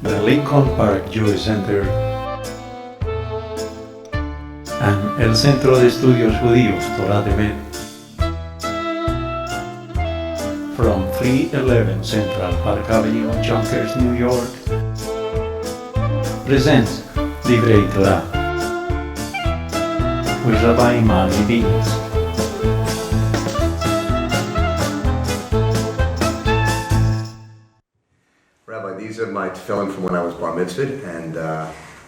the Lincoln Park Jewish Center, and el Centro de Estudios Judíos Torah de Manny, from 311 Central Park Avenue, Yonkers, New York, presents Divrei Torah with Rabbi Manny. Rabbi, these are my tefillin from when I was bar mitzvahed, and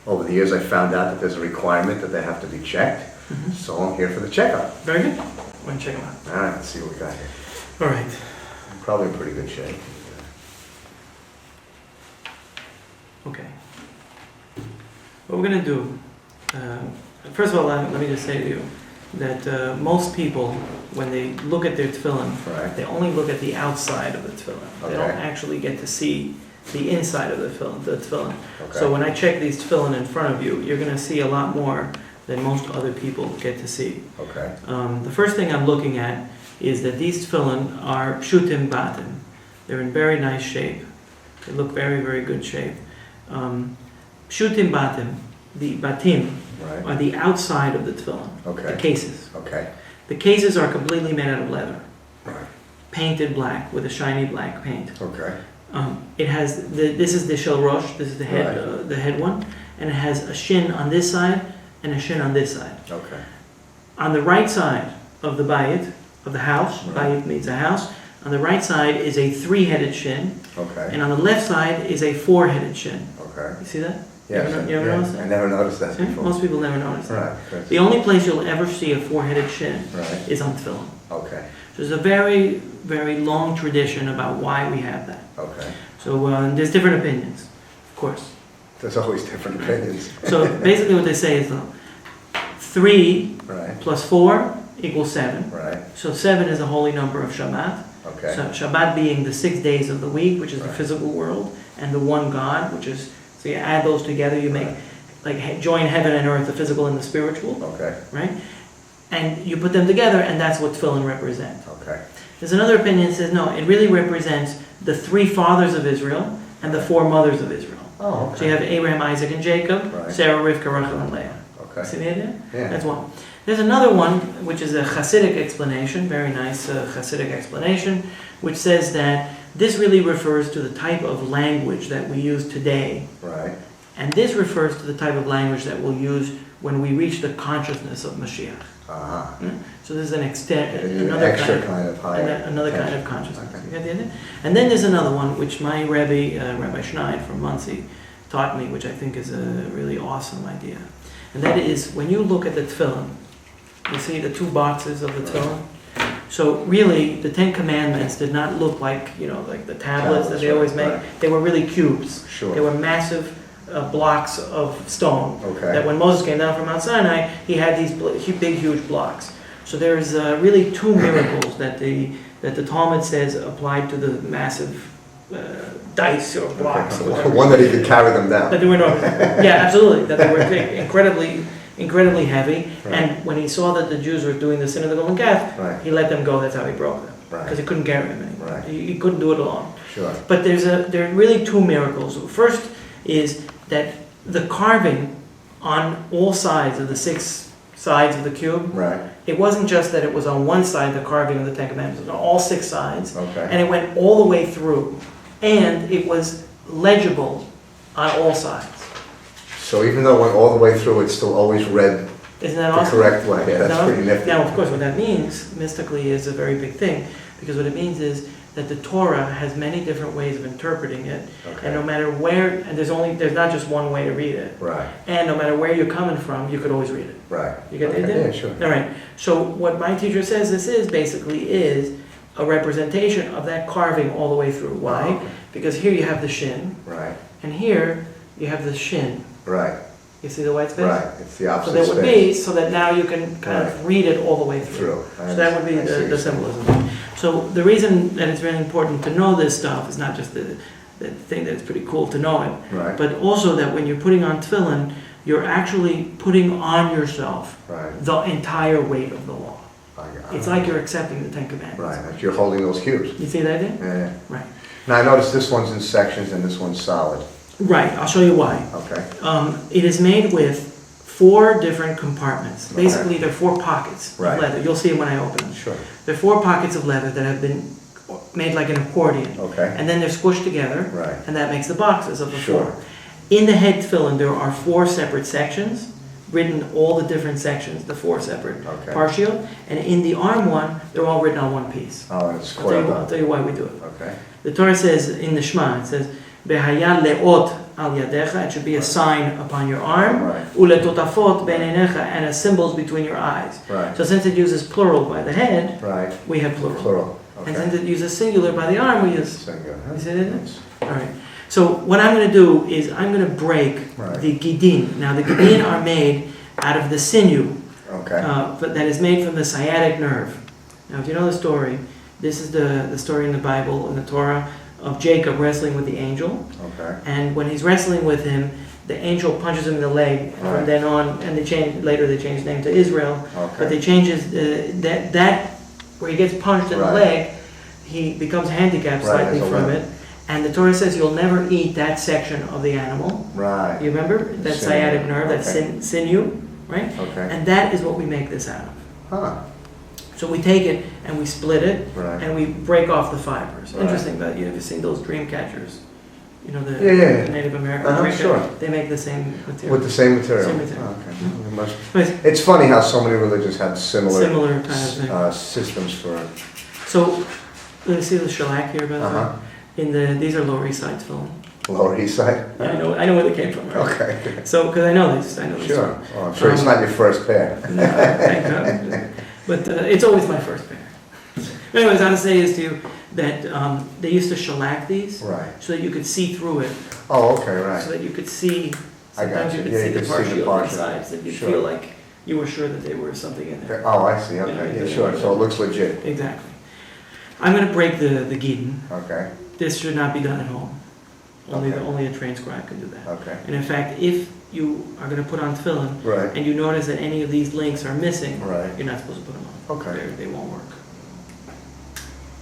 over the years I found out that there's a requirement that they have to be checked, so I'm here for the checkup. Very good. We're going to check them out. All right, let's see what we got here. All right. Probably in pretty good shape. Okay. What we're going to do, first of all, let me just say to you that most people, when they look at their tefillin, Right. they only look at the outside of the tefillin. They don't Okay. actually get to see the inside of the tefillin. Okay. So when I check these tefillin in front of you, you're going to see a lot more than most other people get to see. Okay. The first thing I'm looking at is that these tefillin are pshutim batim. They're in very nice shape. They look very, very good shape. Pshutim batim, the batim, Right. are the outside of the tefillin, Okay. the cases. Okay. The cases are completely made out of leather, Right. painted black with a shiny black paint. Okay. It has this is the shel rosh, this is the head, Right. the head one, and it has a shin on this side and a shin on this side. Okay. On the right side of the bayit, of the house, Right. bayit means a house. On the right side is a three-headed shin, Okay. and on the left side is a four-headed shin. Okay. You see that? Yes. You ever notice that? I never noticed that See? before. Most people never notice that. Right. Good. The only place you'll ever see a four-headed shin Right. is on tefillin. Okay. So there's a very, very long tradition about why we have that. Okay. So there's different opinions, of course. There's always different opinions. So basically what they say is 3 Right. plus 4 equals 7. Right. So 7 is a holy number of Shabbat. Okay. So Shabbat being the 6 days of the week, which is the Right. physical world, and the one God, which is, so you add those together, you make, Right. join heaven and earth, the physical and the spiritual, Okay. right? And you put them together, and that's what tefillin represent. Okay. There's another opinion that says, no, it really represents the 3 fathers of Israel and the 4 mothers of Israel. Oh, okay. So you have Abraham, Isaac, and Jacob, Right. Sarah, Rivka, Rachel, and Leah. Okay. See the idea? Yeah. That's one. There's another one, which is a Hasidic explanation, very nice Hasidic explanation, which says that this really refers to the type of language that we use today. Right. And this refers to the type of language that we'll use when we reach the consciousness of Mashiach. Uh-huh. So this is an An another extra kind kind of higher. another kind attention. of consciousness. Okay. You get the idea? And then there's another one, which my Rebbe, Rabbi Schneid from Muncie, taught me, which I think is a really awesome idea. And that is, when you look at the tefillin, you see the 2 boxes of the tefillin. So really, the 10 Commandments did not look like, like the tablets that they always make. Right. They were really cubes. Sure. They were massive blocks of stone. Okay. That when Moses came down from Mount Sinai, he had these big, huge blocks. So there's really 2 miracles that the Talmud says applied to the massive dice or blocks. Or whatever. One that he could carry them down. That they were not, yeah, absolutely. That they were incredibly heavy. Right. And when he saw that the Jews were doing the sin of the golden calf, Right. he let them go. That's how he broke them, Right. because he couldn't carry them anymore. Right. He couldn't do it alone. Sure. But there are really 2 miracles. First is that the carving on all sides of the 6 sides of the cube. Right. It wasn't just that it was on one side, the carving of the 10 Commandments, it was on all 6 sides. Okay. And it went all the way through. And it was legible on all sides. So even though it went all the way through, it's still always read Isn't that the awesome? correct way. Yeah, that's No? pretty nifty. Now, of course, what that means, mystically, is a very big thing. Because what it means is that the Torah has many different ways of interpreting it. Okay. And no matter where, and there's not just one way to read it. Right. And no matter where you're coming from, you could always read it. Right. You get the Okay, idea? yeah, sure. All right. So what my teacher says this is a representation of that carving all the way through. Why? Oh, okay. Because here you have the shin, Right. and here you have the shin. Right. You see the white space? Right. It's the So opposite that would space. be so that now you can kind of read it all the way through. Through. So that would be I see. the symbolism. So the reason that it's really important to know this stuff is not just the thing that it's pretty cool to know it, Right. but also that when you're putting on tefillin, you're actually putting on yourself Right. the entire weight of the law. I It's like you're accepting the 10 Commandments. Right. Like you're holding those cubes. You see that idea? Yeah. Right. Now I noticed this one's in sections and this one's solid. Right, I'll show you why. Okay. It is made with 4 different compartments. Okay. Basically, they're 4 pockets Right. of leather. You'll see it when I open them. Sure. They're 4 pockets of leather that have been made like an accordion. Okay. And then they're squished together, Right. and that makes the boxes of the Sure. 4. In the head tefillin, there are 4 separate sections, written all the different sections, the 4 separate Okay. partial, and in the arm one, they're all written on one piece. Oh, and it's I'll tell coiled you up. why we do it. Okay. The Torah says in the Shema, it says, "Behaya leot al yadecha," it should be a sign upon your arm, Right. "Uletotafot ben einecha," and as symbols between your eyes. Right. So since it uses plural by the head, Right. we have plural. Plural. And Okay. since it uses singular by the arm, we use. Singular. You see that? All right. So what I'm going to do is I'm going to break Right. the gidin. Now the gidin are made out of the sinew Okay. that is made from the sciatic nerve. Now if you know the story, this is the story in the Bible, in the Torah, of Jacob wrestling with the angel. Okay. And when he's wrestling with him, the angel punches him in the leg. Right. From then on, and later they changed the name to Israel. But they Okay. change that where he gets punched in the Right. leg, he becomes handicapped Right, slightly as a from limb. it. And the Torah says you'll never eat that section of the animal. Right. You remember that Sinew. sciatic nerve, that Okay. sinew, right? Okay. And that is what we make this out of. Huh. So we take it and we split it Right. and we break off the fibers. Right. Interesting that you've seen those dream catchers. You know, the Yeah. Native American Uh-huh, dream sure. catchers. They make the same material. With the same material? Same material. Oh, okay. It must- But It's funny how so many religions have similar similar kind of thing. systems for. So, let me see the shellac here, by the way. Uh-huh. These are Lower East Side film. Lower East Side? Yeah, I know where they came from. Right? Okay. So, because I know these. Sure. Oh, I'm sure it's not your first pair. No, thank God. But it's always my first pair. But anyways, I want to say is to you that they used to shellac these Right. so that you could see through it, Oh, okay, right. so that you could see. I got Sometimes you. you could Yeah, see you the could see the partial on the partial. sides, that you Sure. feel like you were sure that there was something in there. Oh, I see, okay, yeah, sure, so it looks legit. Exactly. I'm going to break the gidin. Okay, This should not be done at home. Only Okay. only a trained scribe can do that. okay, And in fact, if you are going to put on tefillin right, and you notice that any of these links are missing, right, you're not supposed to put them on. Okay. They won't work.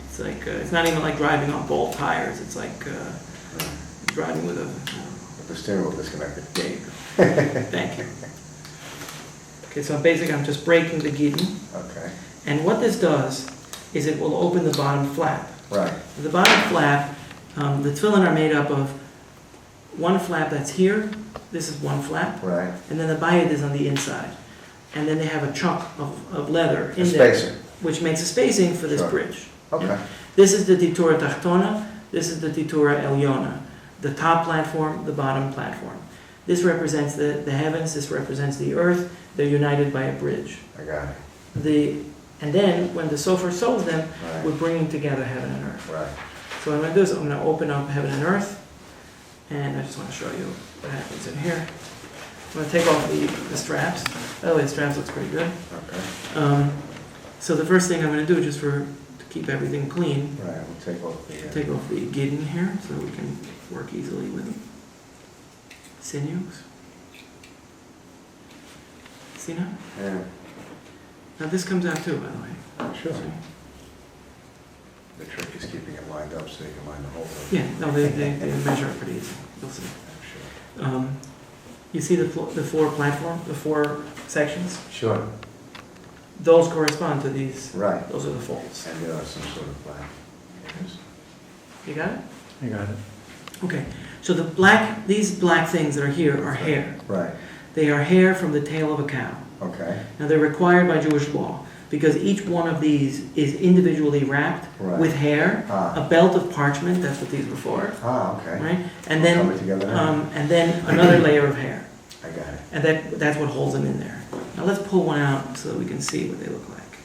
It's like it's not even like driving on bald tires. It's like driving with a. with the steering wheel disconnected. There you go. Thank you. Okay, so basically I'm just breaking the gidin, Okay, and what this does is it will open the bottom flap. right, The bottom flap, the tefillin are made up of one flap that's here. This is one flap, right, and then the bayit is on the inside, and then they have a chunk of leather a in there, spacer, which makes a spacing for this Sure. bridge. okay, This is the titura tachtona. This is the titura elyona. The top platform, the bottom platform. This represents the heavens. This represents the earth. They're united by a bridge. I got it, And then when the sofer sews them, we're right, bringing together heaven and earth. right, So what I'm going to do is I'm going to open up heaven and earth, and I just want to show you what happens in here. I'm going to take off the straps. By the way, the straps looks pretty good. okay, So the first thing I'm going to do, just to keep everything clean, right, we'll take off the, take off the gidden here so we can work easily with them. Sinews. See now? yeah, Now this comes out too, by the way. sure. See? The trick is keeping it lined up so you can line the whole thing. Yeah, no, they measure up pretty easy. You'll see. Sure. You see the four sections? Sure, Those correspond to these. right, Those are the folds. and there are some sort of black. You got it? You got it. Okay. So these black things that are here are hair. Right, They are hair from the tail of a cow. okay, Now they're required by Jewish law because each one of these is individually wrapped Right. with hair, Ah. a belt of parchment. That's what these were for, ah, okay. right? And Coming together now. then another layer of hair, I got it. and that's what holds them in there. Now let's pull one out so that we can see what they look like.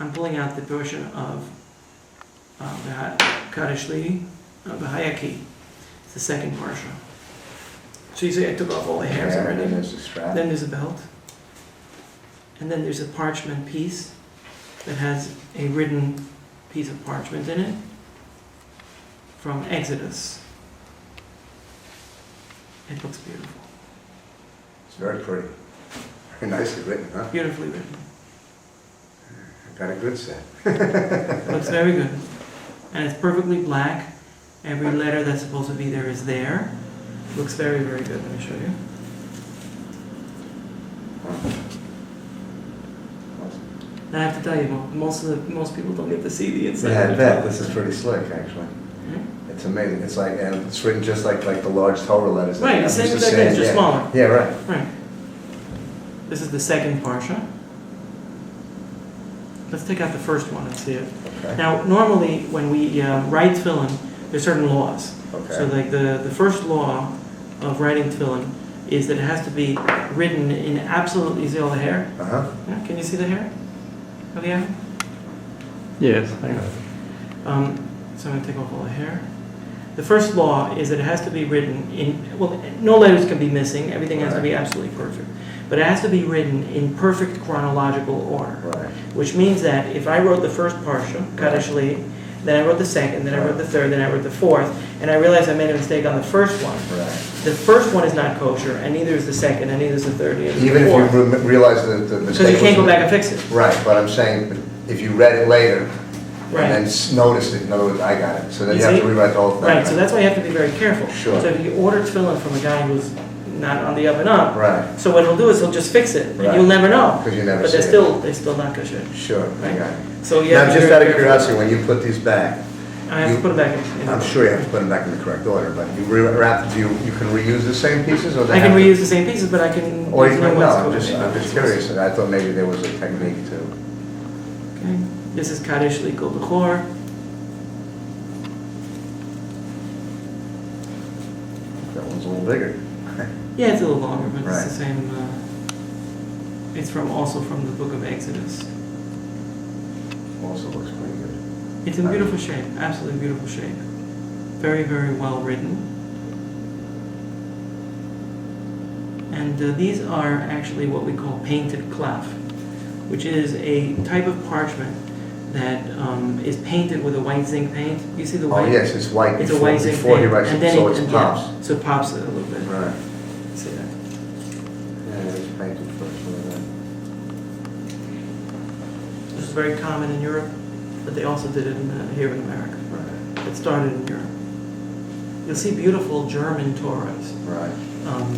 I'm pulling out the portion of the Kadeshli, the Hayaki. It's the second parsha. So you see I took off all the hairs Yeah, already. and then there's the strap. Then there's a belt. And then there's a parchment piece that has a written piece of parchment in it from Exodus. It looks beautiful. It's very pretty. Very nicely written, huh? Beautifully written. Got a good set. It looks very good. And it's perfectly black. Every letter that's supposed to be there is there. Looks very, very good. Let me show you. I have to tell you, most people don't get to see the inside. Yeah, I bet. This is pretty slick, actually. Hmm? It's amazing. It's like, and it's written just like the large Torah letters. Right, the same exact thing, just smaller. Yeah, right. Right. This is the second parsha. Let's take out the first one and see it. Okay. Now, normally when we write tefillin, there's certain laws. Okay. So like the first law of writing tefillin is that it has to be written in absolutely, you see all the hair? Uh-huh. Yeah, can you see the hair? Oh, yeah? Yes, I got it. So I'm going to take off all the hair. The first law is that it has to be written in, well, no letters can be missing, everything has to be absolutely perfect. But it has to be written in perfect chronological order. Right. Which means that if I wrote the first parsha, Kadesh Li, then I wrote the second, then I wrote the third, then I wrote the fourth, and I realized I made a mistake on the first one. Right. The first one is not kosher, and neither is the second, and neither is the third, neither is Even the if fourth. you realize that the mistake. Because you can't go was- back and fix it. Right, but I'm saying, if you read it later, Right. and then noticed it, in other words, I got it, so then You you have see? to rewrite the whole thing. Right, so that's why you have to be very careful. Sure. So if you order tefillin from a guy who's not on the up and up, Right, so what he'll do is he'll just fix it, and Right. you'll never know. because you never But see they're still not kosher. it. Sure, I got it. So you Now, have to be just very out of careful. curiosity, when you put these back, I have to put it back in. I'm sure you have to put them back in the correct order, but you you can reuse the same pieces, or they I can have to- reuse the same pieces, but I can. Or you use can, new no, ones. I'm just curious, I thought maybe there was a technique to. Okay. This is Kadesh Li Kol Bechor. That one's a little bigger. Yeah, it's a little longer, but Right. it's the same. It's also from the book of Exodus. Also looks pretty good. It's in beautiful shape, absolutely beautiful shape. Very, very well written. And these are actually what we call painted cloth, which is a type of parchment that is painted with a white zinc paint. You see the Oh, white? yes, it's white It's a white zinc before he paint. writes And it, then so it it pops. Yeah, so it pops it a little bit. Right. See that? Yeah, it's painted first, look at This is very common in Europe, but they also did it here in America. that. Right, It started in Europe. You'll see beautiful German Torahs right. um,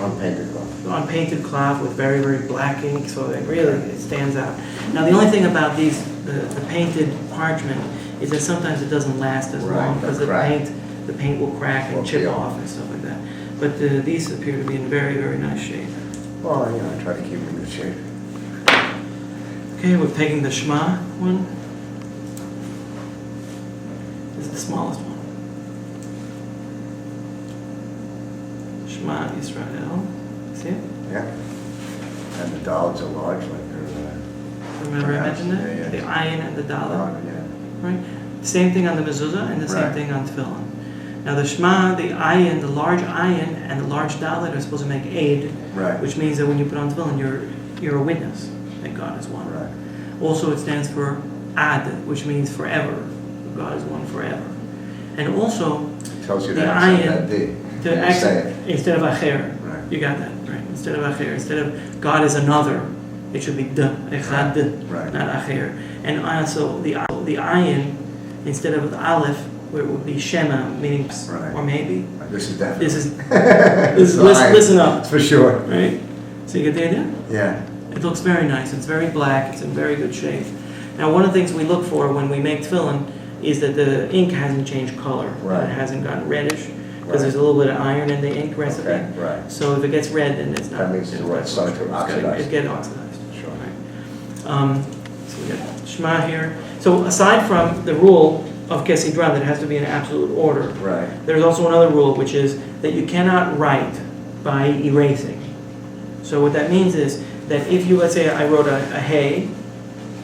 On painted cloth. on painted cloth with very, very black ink, so it really stands out. Now, the only thing about these, the painted parchment, is that sometimes it doesn't last as Right, long because they'll crack. the paint will crack and Will chip peel. off and stuff like that. But these appear to be in very, very nice shape. Well, you know, I try to keep it in good shape. Okay, we're taking the Shema one. This is the smallest one. Shema Yisrael. See it? Yeah. And the dollars are large, like they're. Remember I mentioned that? Yeah, yeah. The ayin and the dalet. Yeah. Right? Same thing on the mezuzah and the same Right. thing on tefillin. Now the Shema, the ayin, the large ayin and the large dalet are supposed to make aid, Right. which means that when you put on tefillin, you're a witness that God is one. Right. Also, it stands for ad, which means forever. God is one forever. And also, It tells you the that ayin, that D. to You accent, say it. instead of acher, Right. you got that, right? Instead of acher, instead of God is another, it should be de, echad, Right. not acher. And also, the ayin, instead of the aleph, where it would be shema, meaning Right. or maybe. This is definitely. This is listen up, For sure. right? So you get the idea? Yeah. It looks very nice. It's very black. It's in very good shape. Now, one of the things we look for when we make tefillin is that the ink hasn't changed color. Right. It hasn't gotten reddish because Right. there's a little bit of iron in the ink recipe. Okay, right. So if it gets red, then it's not. That means it's starting to oxidize. It gets oxidized. Sure. Right. So we got Shema here. So aside from the rule of Kesidran that it has to be in absolute order, Right. there's also another rule, which is that you cannot write by erasing. So what that means is that if you, let's say I wrote a hey,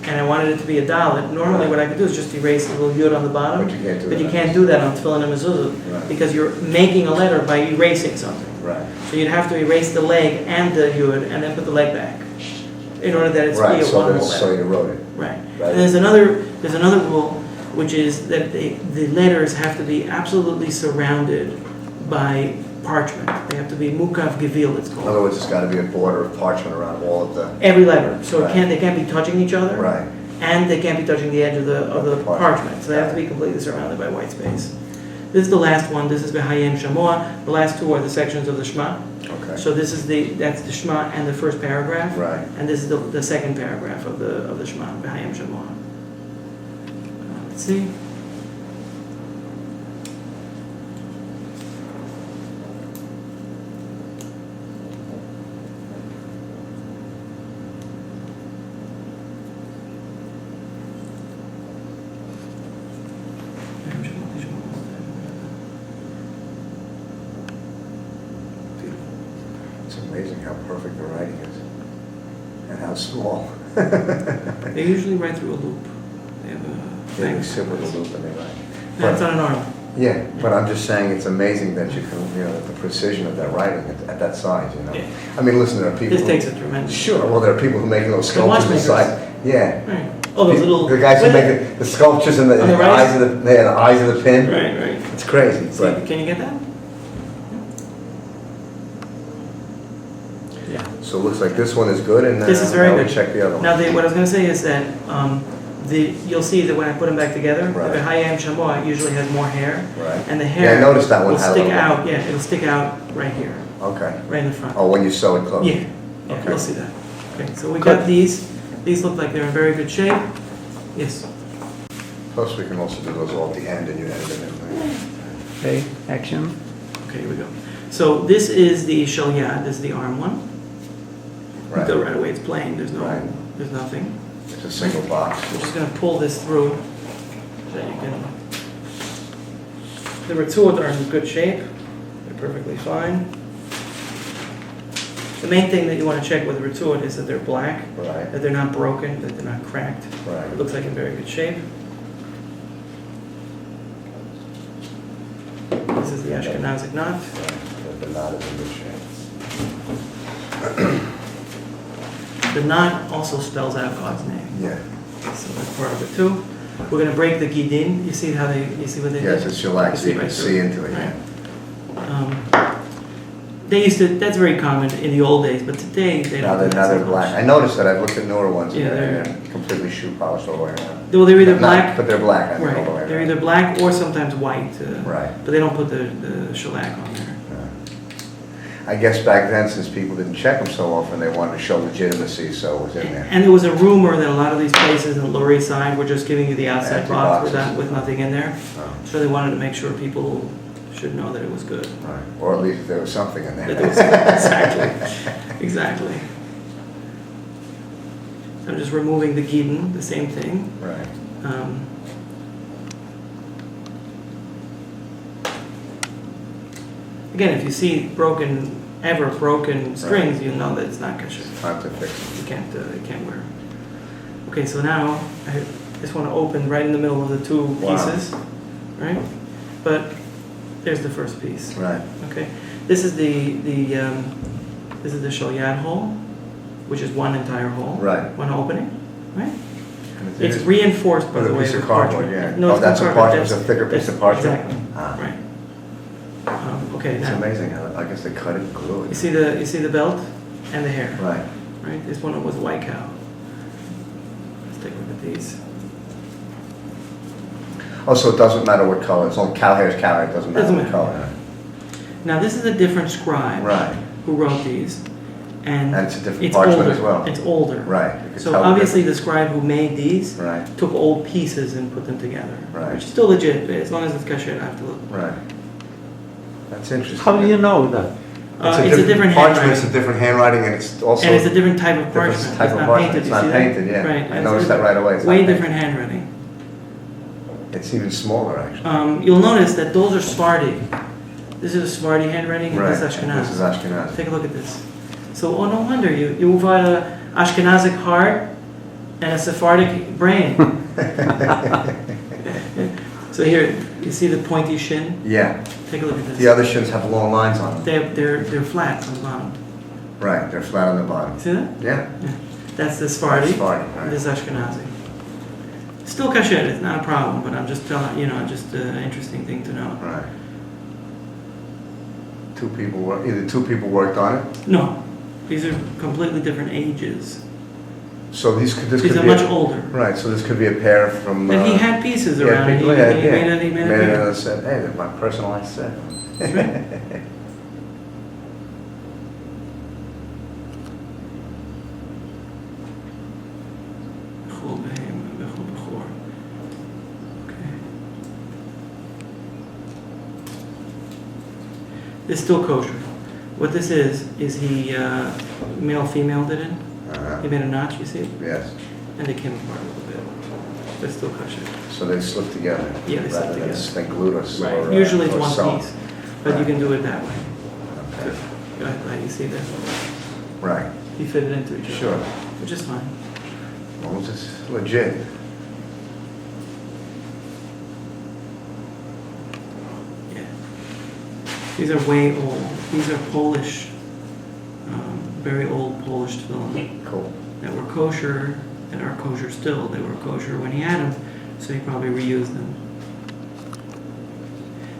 and I wanted it to be a dalet, normally what I could do is just erase the little yud on the bottom. But you can't do But that. you can't do that on tefillin and mezuzah, Right. because you're making a letter by erasing something. Right. So you'd have to erase the leg and the yud, and then put the leg back, in order that it's be Right, a so one that's, so letter. you wrote it. Right. Right. And there's another rule, which is that the letters have to be absolutely surrounded by parchment. They have to be mukav gevil, it's In called. other words, it's gotta be a border of parchment around all of the. Every letter. So Right. they can't be touching each other. Right. And they can't be touching the edge of the Of the parchment. So they have to Right. be completely surrounded by white space. This is the last one. This is B'Hayim Shamoah. The last two are the sections of the Shema. Okay. So this is that's the Shema and the first paragraph. Right. And this is the second paragraph of the Shema, B'Hayim Shamoah. Let's see. It's amazing how perfect the writing is and how small. They usually write through a loop. They have a They sit with a loop and they write. No, it's on an arm. Yeah, but I'm just saying it's amazing that you can, the precision of that writing at that size, Yeah. I mean, listen, there are people. This takes a tremendous. Sure, well, there are people who make those The sculptures watchmakers. inside. Yeah. Right. Oh, those little. The guys who Wait, make the sculptures and the On the right? eyes of the eyes of the pin. Right, right. It's crazy. See, But can you get that? Yeah. so it looks like this one is good, and This is very now we good. check the other one. Now, what I was going to say is that you'll see that when I put them back together, Right. the B'Hayim Shamoah usually has more hair, Right. and the Yeah, hair I noticed that one will had a stick little- out. Yeah, it'll stick out right here, Okay. right in the front. Oh, when you sew it close. Yeah, yeah, Okay. you'll see that. Okay, so we Good. got these. These look like they're in very good shape. Yes. Plus, we can also do those all at the end, and you edit them in. Okay, action. Okay, here we go. So this is the shel yad. This is the arm one. Right. So right away it's plain. There's no. Right. There's nothing. It's a single box. We're just going to pull this through so that you can. The retort are in good shape. They're perfectly fine. The main thing that you want to check with the retort is that they're black, Right. that they're not broken, that they're not cracked. It Right. looks like in very good shape. This is the Ashkenazic knot. Right. The knot is in good shape. The knot also spells out God's name. Yeah. So that's part of it too. We're going to break the gidin. You see what they Yes, did? it's shellac, so you can right see through. into it. Right. Yeah. They used to. That's very common in the old days, but today they Now don't. do that they're so black. much. I noticed that. I've looked at newer ones. Yeah, and they're- they're completely shoe polished all the way around. Well, they're either Not- black. But they're black. I mean, all the way Right. around. They're either black or sometimes white. Right. But they don't put the shellac on there. I guess back then, since people didn't check them so often, they wanted to show legitimacy, so it was in there. And there was a rumor that a lot of these places in the Lower East Side were just giving you the outside Empty box boxes. with nothing in there. Oh, So they wanted to make sure people should know that it was good. right. Or at least there was something in That there. there was- exactly. Exactly. I'm just removing the gidin, the same thing. Right. Again, if you see broken strings, you know that it's not kosher. Time to fix it. You can't wear. Okay, so now I just want to open right in the middle of the two Wow. pieces, right? But there's the first piece. Right. Okay, this is the shel yad hole, which is one entire hole, Right. one opening, right? And It's is- reinforced by with the a way piece with of cardboard, parchment. yeah. No, Oh, it's that's not a cardboard. parchment, it's a thicker piece of parchment? Exactly. Ah. Right. Okay, It's now amazing how, I guess they cut it and glue you it. see the belt and the hair, Right. right? This one was white cow. Let's take a look at these. Oh, so it doesn't matter what color, it's only cow hair is cow hair, it doesn't matter Doesn't what matter. color. Now this is a different scribe Right. who wrote these, and And it's a different it's parchment older. as well. It's older. Right. You could So tell the obviously the scribe who made these difference. Right, took old pieces and put them together, Right. which is still legit. But as long as it's kosher, I have to look. right. That's interesting. How do you know that? It's a different parchment, it's a handwriting, different handwriting, and it's also and it's a different type of different parchment. type It's of not parchment. painted. It's you not see that? painted, yeah. Right. I It's noticed that right away. It's way not painted. different handwriting. It's even smaller, actually. You'll notice that those are Sephardi. This is a Sephardi handwriting, and Right. this is Ashkenaz. This is Ashkenaz. Take a look at this. So, no wonder you got a Ashkenazic heart and a Sephardic brain. So here, you see the pointy shin? Yeah. Take a look at this. The other shins have long lines on them. They're flat on the bottom. Right, they're flat on the bottom. See that? Yeah. That's the Sephardi. Sephardi, right. This is Ashkenazi. Still kasher, it's not a problem, but I'm just telling just an interesting thing to know. Right. Either two people worked on it. No, these are completely different ages. So this These could are be, much older. right, so this could be a pair from. And he had pieces yeah, around. people, He yeah, made a made pair. another set. Hey, that's my personalized set. That's right. Okay. It's still kosher. What this is he male female did it. He made a notch, you see, Yes. and they came apart a little bit. But still kosher. So they slip together. Yeah, they slip rather than together. they glued us. Right. Usually it's or one sewn. piece, but you can do it that way. Okay. You see that? Right. You fit it into each other. Sure. Which is fine. As long as it's legit. Yeah. These are way old. These are Polish, very old Polish tefillin Cool. that were kosher and are kosher still. They were kosher when he had them, so he probably reused them.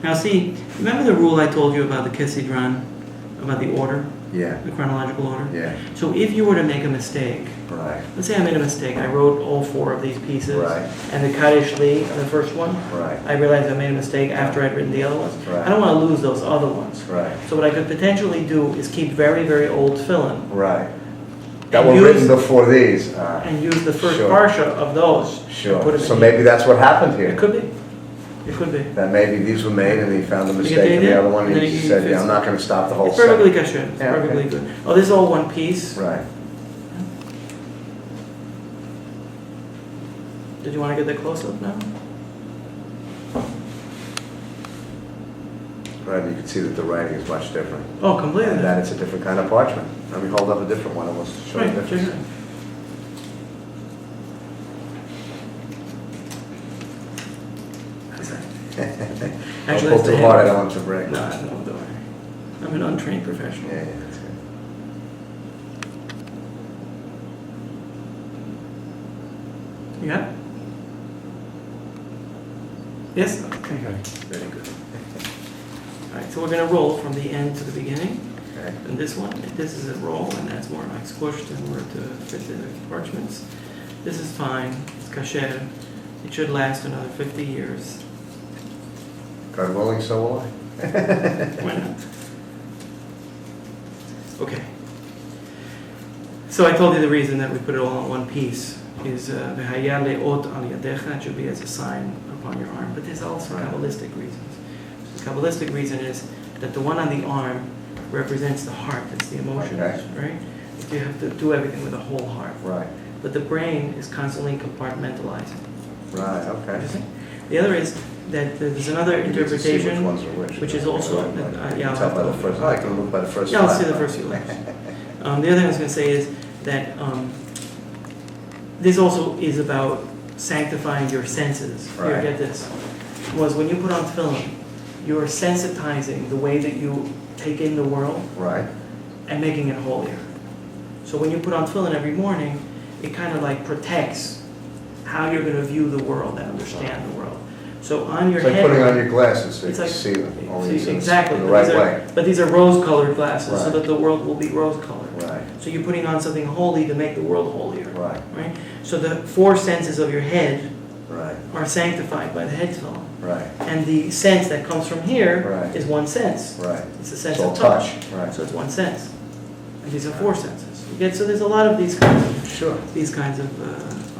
Now see, remember the rule I told you about the Kesidran, about the order, Yeah. the chronological order? Yeah. So if you were to make a mistake, Right. let's say I made a mistake, I wrote all 4 of these pieces, Right. and the Kaddish Li, the first one, Right. I realized I made a mistake after I'd written the other ones. Right. I don't want to lose those other ones. Right. So what I could potentially do is keep very, very old tefillin Right. That And were written use- before these. and use the first Sure. parsha of those. and put Sure. them So in maybe that's what happened here. It here. could be. It could be. That maybe these were made and he found a You mistake get the in the idea? other one And and then he he said, fixed yeah, I'm it. not going to stop the whole It's perfectly set. kosher. It's Yeah, perfectly okay. good. Oh, this is all one piece. Right. Did you want to get that close up now? Right. You can see that the writing is much different. Oh, completely. And that it's a different kind of parchment. Let me hold up a different one and we'll show Right, the check difference. it out. How's that? Don't Actually, pull that's the too hard, I head. don't want it to break. No, don't worry. I'm an untrained professional. Yeah, yeah, that's good. You got it? Yes? Okay. Very good. All right, so we're going to roll from the end to the beginning. Okay. And this is a roll, and that's more like squished and we're to fit the parchments. This is fine. It's kasher. It should last another 50 years. God willing, so will I. Why not? Okay. So I told you the reason that we put it all in one piece is v'haya le'ot al yadecha. It should be as a sign upon your arm. But there's also Kabbalistic reasons. The Kabbalistic reason is that the one on the arm represents the heart. That's the emotions, Okay. right? You have to do everything with a whole heart. Right. But the brain is constantly compartmentalizing. Right, okay. Interesting. The other is that there's another You get to see which interpretation, ones are which. which is also, yeah, I'll Tell have by to the first, I can look by the first yeah, I'll five. see the first few lines. The other thing I was going to say is that this also is about sanctifying your senses. Here, Right. get this. Was when you put on tefillin, you're sensitizing the way that you take in the world Right, and making it holier. So when you put on tefillin every morning, it kind of like protects how you're going to view the world and understand the world. So on your it's like head, putting on your glasses so you it's can like see them, only see, in exactly, the but right these are, way. But these are rose-colored glasses, so Right. that the world will be rose-colored. Right, So you're putting on something holy to make the world holier, right, right? So the 4 senses of your head right, are sanctified by the head tefillin. right, And the sense that comes from here Right. is one sense. right. It's the sense It's all of touch. Right, So it's one sense. And these are 4 senses. You get, so there's a lot of these kinds of sure.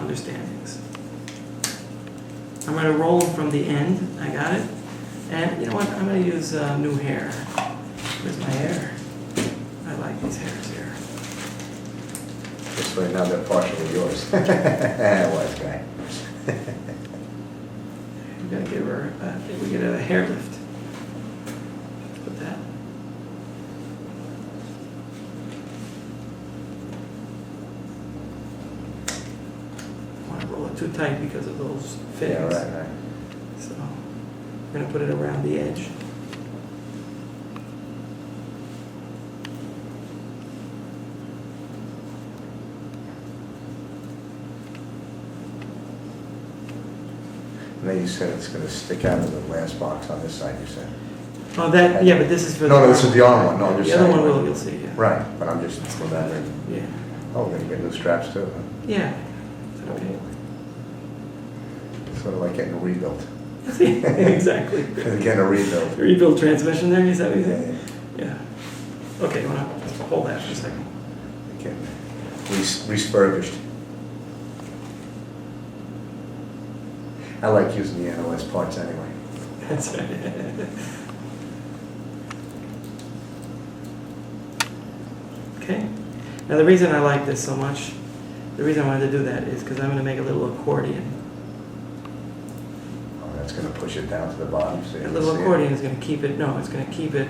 understandings. I'm going to roll from the end. I got it. And you know what? I'm going to use new hair. Where's my hair? I like these hairs here. This way now they're partially yours. Wise guy. I'm going to give her, we get a hair lift. Put that. I want to roll it too tight because of those fittings. Yeah, right, right. So I'm going to put it around the edge. And then you said it's going to stick out of the last box on this side, you said. Oh, that, yeah, but this is for No, the... no, this is the arm one, no, I'm just The other saying. one will, you'll see, yeah. Right, but I'm just remembering. Yeah. Oh, we're going to get new straps too, huh? Yeah. Is that okay? Sort of like getting a rebuilt. Exactly. Getting a rebuilt. Rebuild transmission there, you said what you Yeah, said? Yeah. Okay, wanna hold that for a second. Getting refurbished. I like using the NOS parts anyway. That's right. Okay. Now the reason I like this so much, the reason I wanted to do that is because I'm going to make a little accordion. Oh, that's going to push it down to the bottom. So you A can little see accordion is going to keep it, no, it's going to keep it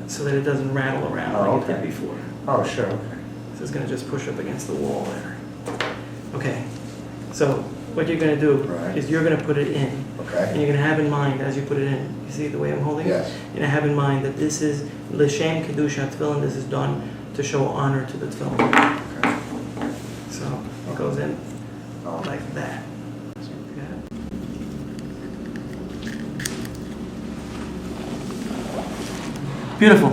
so that it doesn't rattle around like it did before. Oh, sure. Okay. So it's going to just push up against the wall there. Okay. So what you're going to do is you're going to put it in. And Okay. you're going to have in mind as you put it in, you see the way I'm holding Yes. it? You're going to have in mind that this is L'Shem Kedusha Tefillin, this is done to show honor to the Tefillin. Okay. So it goes in Oh, like that. Beautiful.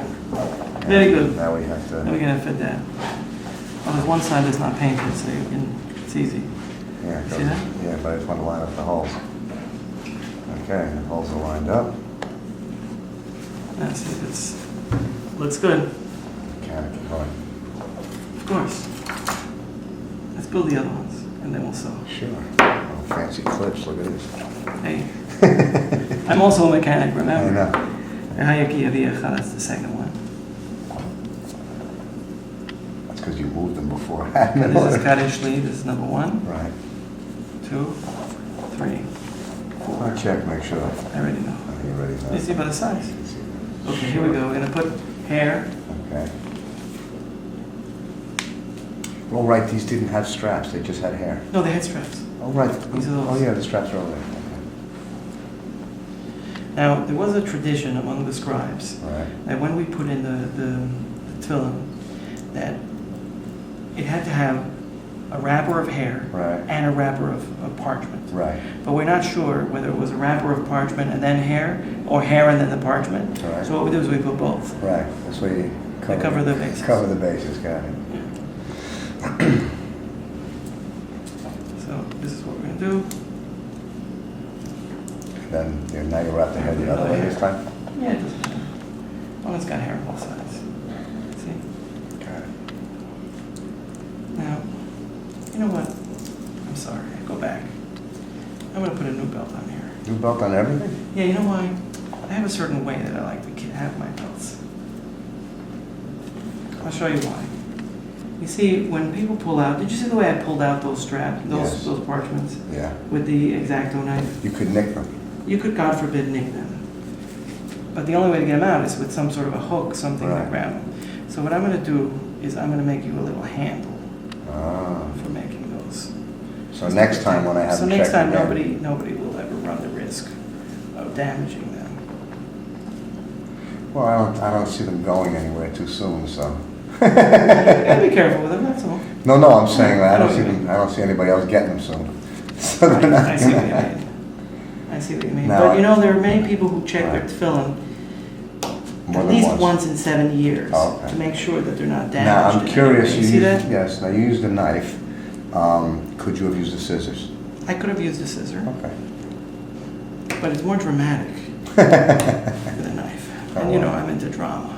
Very good. Now we have Now we're to. going to fit that. Well, there's one side that's not painted, so you can, it's easy. Yeah, it See goes- that? Yeah, but I just want to line up the holes. Okay, the holes are lined up. Now see if it's, looks good. Mechanic going. Of course. Let's build the other ones, and then we'll sew. Sure. Oh, fancy clips, look at this. Hey, I'm also a mechanic, I remember? know. Hayaki Aviecha, that's the second one. That's because you moved them before. And this is Kaddish Lee, this is number 1, Right. 2, 3, 4. I'll check, make sure. I already know. I think you're ready You now. see by the size. You see that? Okay, here we go. We're gonna put hair. Okay. Oh, right, these didn't have straps, they just had hair. No, they had straps. Oh, right. These are those. Oh, yeah, the straps are over there. Now, there was a tradition among the scribes Okay. Right. that when we put in the tefillin, that it had to have a wrapper of hair Right. and a wrapper of parchment. Right. But we're not sure whether it was a wrapper of parchment and then hair, or hair and then the parchment. Right. So what we do is we put both. Right. That's why you Cover the bases. Cover the bases, got it. So this is what we're gonna do. Then now you wrap the head the other way this time? Yeah, it doesn't matter. Well, it's got hair on both sides. See? Got it. Now, you know what? I'm sorry. Go back. I'm gonna put a new belt on here. New belt on everything? Yeah, you know why? I have a certain way that I like to have my belts. I'll show you why. You see, when people pull out, did you see the way I pulled out those straps, Yes. those parchments Yeah. with the X-Acto knife? You could nick them. You could, God forbid, nick them. But the only way to get them out is with some sort of a hook, something to Right. grab them. So what I'm going to do is I'm going to make you a little handle Ah. for making those. So next time when I have So them next checked time again- nobody will ever run the risk of damaging them. Well, I don't see them going anywhere too soon, so. You gotta be careful with them, that's all. No, I'm saying that. I don't Oh, see you them. mean- I don't see anybody else getting them soon. So they're not I see what you gonna- mean. I see what you mean. Now- But you know, there are many people who check their Right. tefillin More at than least once in 7 years Oh, okay. to make sure that they're not damaged. Now, I'm in any curious, way. you You see used, that? yes, now you used a knife. Could you have used the scissors? I could have used a scissor, Okay. but it's more dramatic with a knife. And you know, I'm into drama.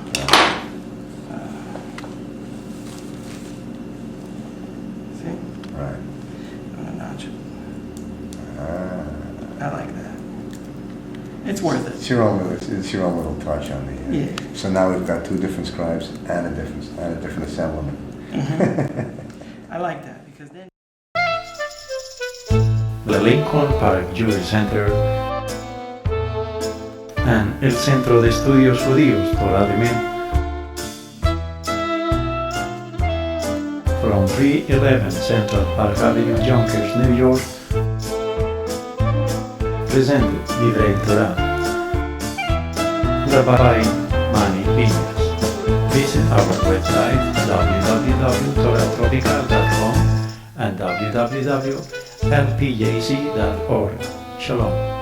See? Right. I'm gonna notch it. Ah. I like that. It's worth it. It's your own little touch on the. Yeah. So now we've got two different scribes and a different assemblement. I like that because then. The Lincoln Park Jewish Center and el Centro de Estudios Judíos Torah de Men from 311 Central Park Avenue, Yonkers, New York presented Divrei Torah. Rabbi Manny Vinyas. Visit our website www.torahtropical.com and www.lpjc.org. Shalom.